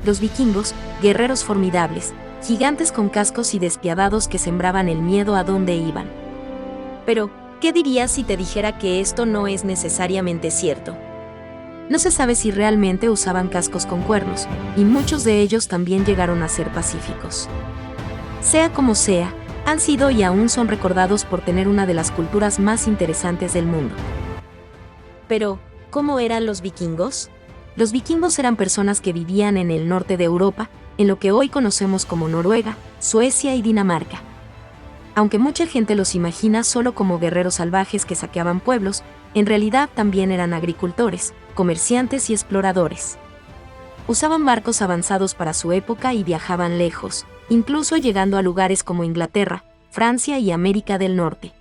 Los vikingos, guerreros formidables, gigantes con cascos y despiadados que sembraban el miedo a donde iban. Pero, ¿qué dirías si te dijera que esto no es necesariamente cierto? No se sabe si realmente usaban cascos con cuernos, y muchos de ellos también llegaron a ser pacíficos. Sea como sea, han sido y aún son recordados por tener una de las culturas más interesantes del mundo. Pero, ¿cómo eran los vikingos? Los vikingos eran personas que vivían en el norte de Europa, en lo que hoy conocemos como Noruega, Suecia y Dinamarca. Aunque mucha gente los imagina solo como guerreros salvajes que saqueaban pueblos, en realidad también eran agricultores, comerciantes y exploradores. Usaban barcos avanzados para su época y viajaban lejos, incluso llegando a lugares como Inglaterra, Francia y América del Norte.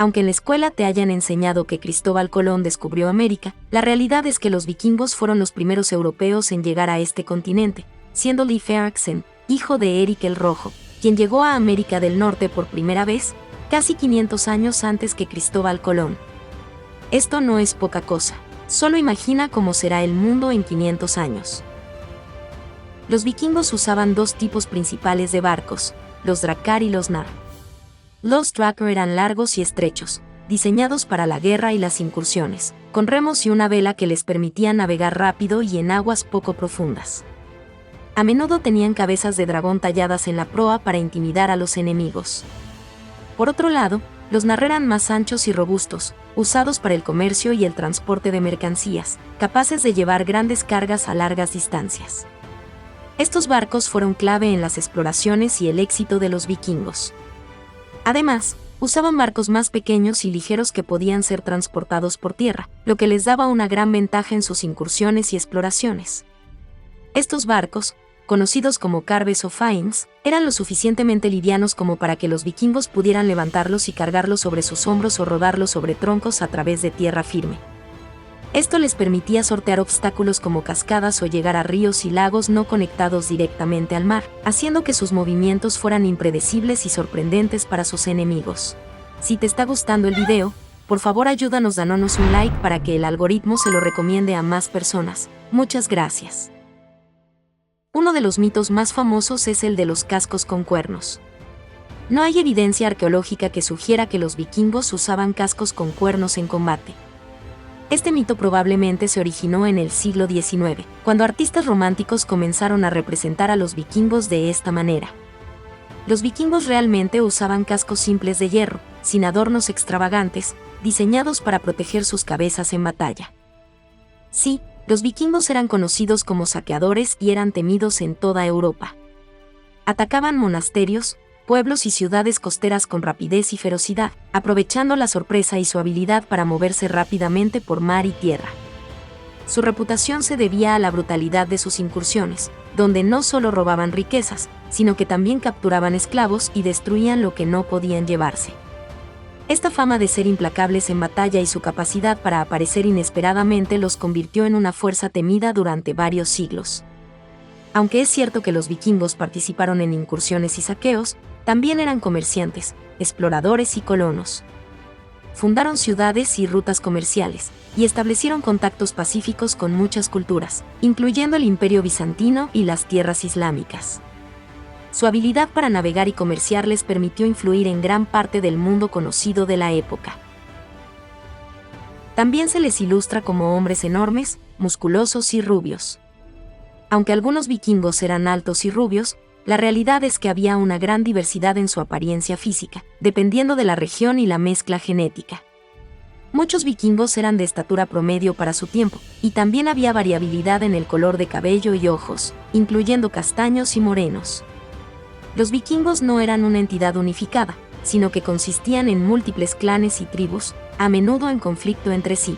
Aunque en la escuela te hayan enseñado que Cristóbal Colón descubrió América, la realidad es que los vikingos fueron los primeros europeos en llegar a este continente, siendo Leif Erikson, hijo de Eric el Rojo, quien llegó a América del Norte por primera vez, casi 500 años antes que Cristóbal Colón. Esto no es poca cosa, solo imagina cómo será el mundo en 500 años. Los vikingos usaban dos tipos principales de barcos, los drakkar y los nar. Los drakkar eran largos y estrechos, diseñados para la guerra y las incursiones, con remos y una vela que les permitía navegar rápido y en aguas poco profundas. A menudo tenían cabezas de dragón talladas en la proa para intimidar a los enemigos. Por otro lado, los nar eran más anchos y robustos, usados para el comercio y el transporte de mercancías, capaces de llevar grandes cargas a largas distancias. Estos barcos fueron clave en las exploraciones y el éxito de los vikingos. Además, usaban barcos más pequeños y ligeros que podían ser transportados por tierra, lo que les daba una gran ventaja en sus incursiones y exploraciones. Estos barcos, conocidos como carves o fains, eran lo suficientemente livianos como para que los vikingos pudieran levantarlos y cargarlos sobre sus hombros o rodarlos sobre troncos a través de tierra firme. Esto les permitía sortear obstáculos como cascadas o llegar a ríos y lagos no conectados directamente al mar, haciendo que sus movimientos fueran impredecibles y sorprendentes para sus enemigos. Si te está gustando el video, por favor ayúdanos dándonos un like para que el algoritmo se lo recomiende a más personas. Muchas gracias. Uno de los mitos más famosos es el de los cascos con cuernos. No hay evidencia arqueológica que sugiera que los vikingos usaban cascos con cuernos en combate. Este mito probablemente se originó en el siglo XIX, cuando artistas románticos comenzaron a representar a los vikingos de esta manera. Los vikingos realmente usaban cascos simples de hierro, sin adornos extravagantes, diseñados para proteger sus cabezas en batalla. Sí, los vikingos eran conocidos como saqueadores y eran temidos en toda Europa. Atacaban monasterios, pueblos y ciudades costeras con rapidez y ferocidad, aprovechando la sorpresa y su habilidad para moverse rápidamente por mar y tierra. Su reputación se debía a la brutalidad de sus incursiones, donde no solo robaban riquezas, sino que también capturaban esclavos y destruían lo que no podían llevarse. Esta fama de ser implacables en batalla y su capacidad para aparecer inesperadamente los convirtió en una fuerza temida durante varios siglos. Aunque es cierto que los vikingos participaron en incursiones y saqueos, también eran comerciantes, exploradores y colonos. Fundaron ciudades y rutas comerciales, y establecieron contactos pacíficos con muchas culturas, incluyendo el Imperio Bizantino y las tierras islámicas. Su habilidad para navegar y comerciar les permitió influir en gran parte del mundo conocido de la época. También se les ilustra como hombres enormes, musculosos y rubios. Aunque algunos vikingos eran altos y rubios, la realidad es que había una gran diversidad en su apariencia física, dependiendo de la región y la mezcla genética. Muchos vikingos eran de estatura promedio para su tiempo, y también había variabilidad en el color de cabello y ojos, incluyendo castaños y morenos. Los vikingos no eran una entidad unificada, sino que consistían en múltiples clanes y tribus, a menudo en conflicto entre sí.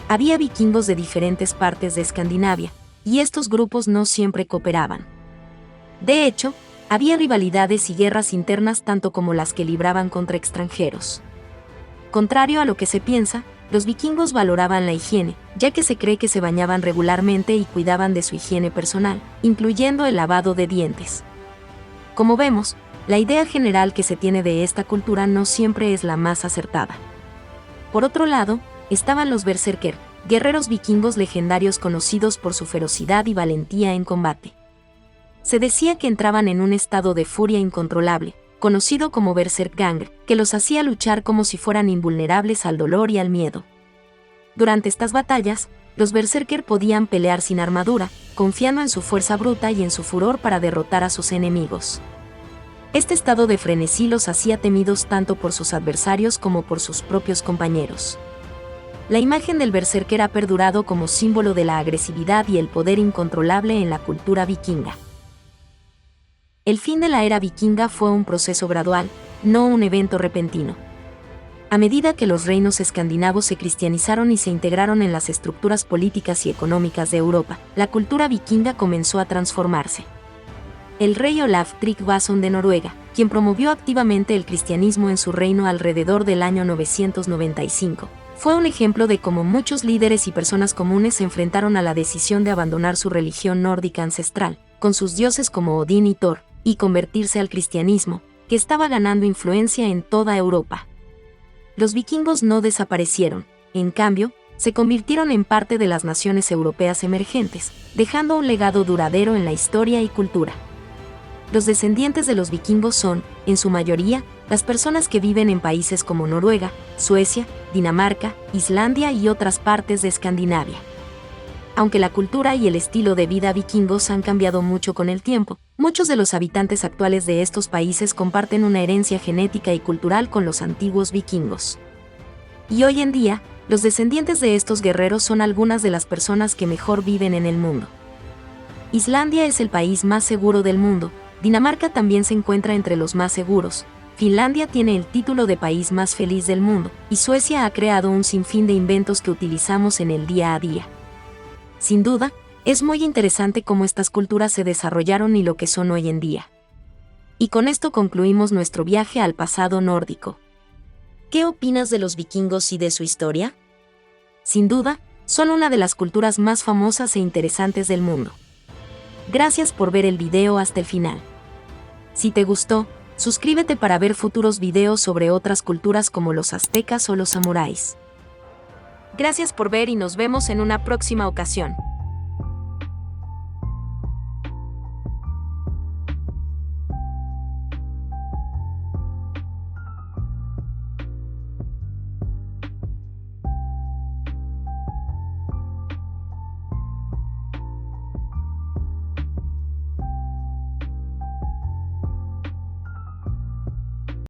Había vikingos de diferentes partes de Escandinavia, y estos grupos no siempre cooperaban. De hecho, había rivalidades y guerras internas tanto como las que libraban contra extranjeros. Contrario a lo que se piensa, los vikingos valoraban la higiene, ya que se cree que se bañaban regularmente y cuidaban de su higiene personal, incluyendo el lavado de dientes. Como vemos, la idea general que se tiene de esta cultura no siempre es la más acertada. Por otro lado, estaban los berserker, guerreros vikingos legendarios conocidos por su ferocidad y valentía en combate. Se decía que entraban en un estado de furia incontrolable, conocido como Berserkgang, que los hacía luchar como si fueran invulnerables al dolor y al miedo. Durante estas batallas, los berserker podían pelear sin armadura, confiando en su fuerza bruta y en su furor para derrotar a sus enemigos. Este estado de frenesí los hacía temidos tanto por sus adversarios como por sus propios compañeros. La imagen del berserker ha perdurado como símbolo de la agresividad y el poder incontrolable en la cultura vikinga. El fin de la era vikinga fue un proceso gradual, no un evento repentino. A medida que los reinos escandinavos se cristianizaron y se integraron en las estructuras políticas y económicas de Europa, la cultura vikinga comenzó a transformarse. El rey Olaf Tryggvason de Noruega, quien promovió activamente el cristianismo en su reino alrededor del año 995, fue un ejemplo de cómo muchos líderes y personas comunes se enfrentaron a la decisión de abandonar su religión nórdica ancestral, con sus dioses como Odín y Thor, y convertirse al cristianismo, que estaba ganando influencia en toda Europa. Los vikingos no desaparecieron, en cambio, se convirtieron en parte de las naciones europeas emergentes, dejando un legado duradero en la historia y cultura. Los descendientes de los vikingos son, en su mayoría, las personas que viven en países como Noruega, Suecia, Dinamarca, Islandia y otras partes de Escandinavia. Aunque la cultura y el estilo de vida vikingos han cambiado mucho con el tiempo, muchos de los habitantes actuales de estos países comparten una herencia genética y cultural con los antiguos vikingos. Y hoy en día, los descendientes de estos guerreros son algunas de las personas que mejor viven en el mundo. Islandia es el país más seguro del mundo, Dinamarca también se encuentra entre los más seguros, Finlandia tiene el título de país más feliz del mundo, y Suecia ha creado un sinfín de inventos que utilizamos en el día a día. Sin duda, es muy interesante cómo estas culturas se desarrollaron y lo que son hoy en día. Y con esto concluimos nuestro viaje al pasado nórdico. ¿Qué opinas de los vikingos y de su historia? Sin duda, son una de las culturas más famosas e interesantes del mundo. Gracias por ver el video hasta el final. Si te gustó, suscríbete para ver futuros videos sobre otras culturas como los aztecas o los samuráis. Gracias por ver y nos vemos en una próxima ocasión.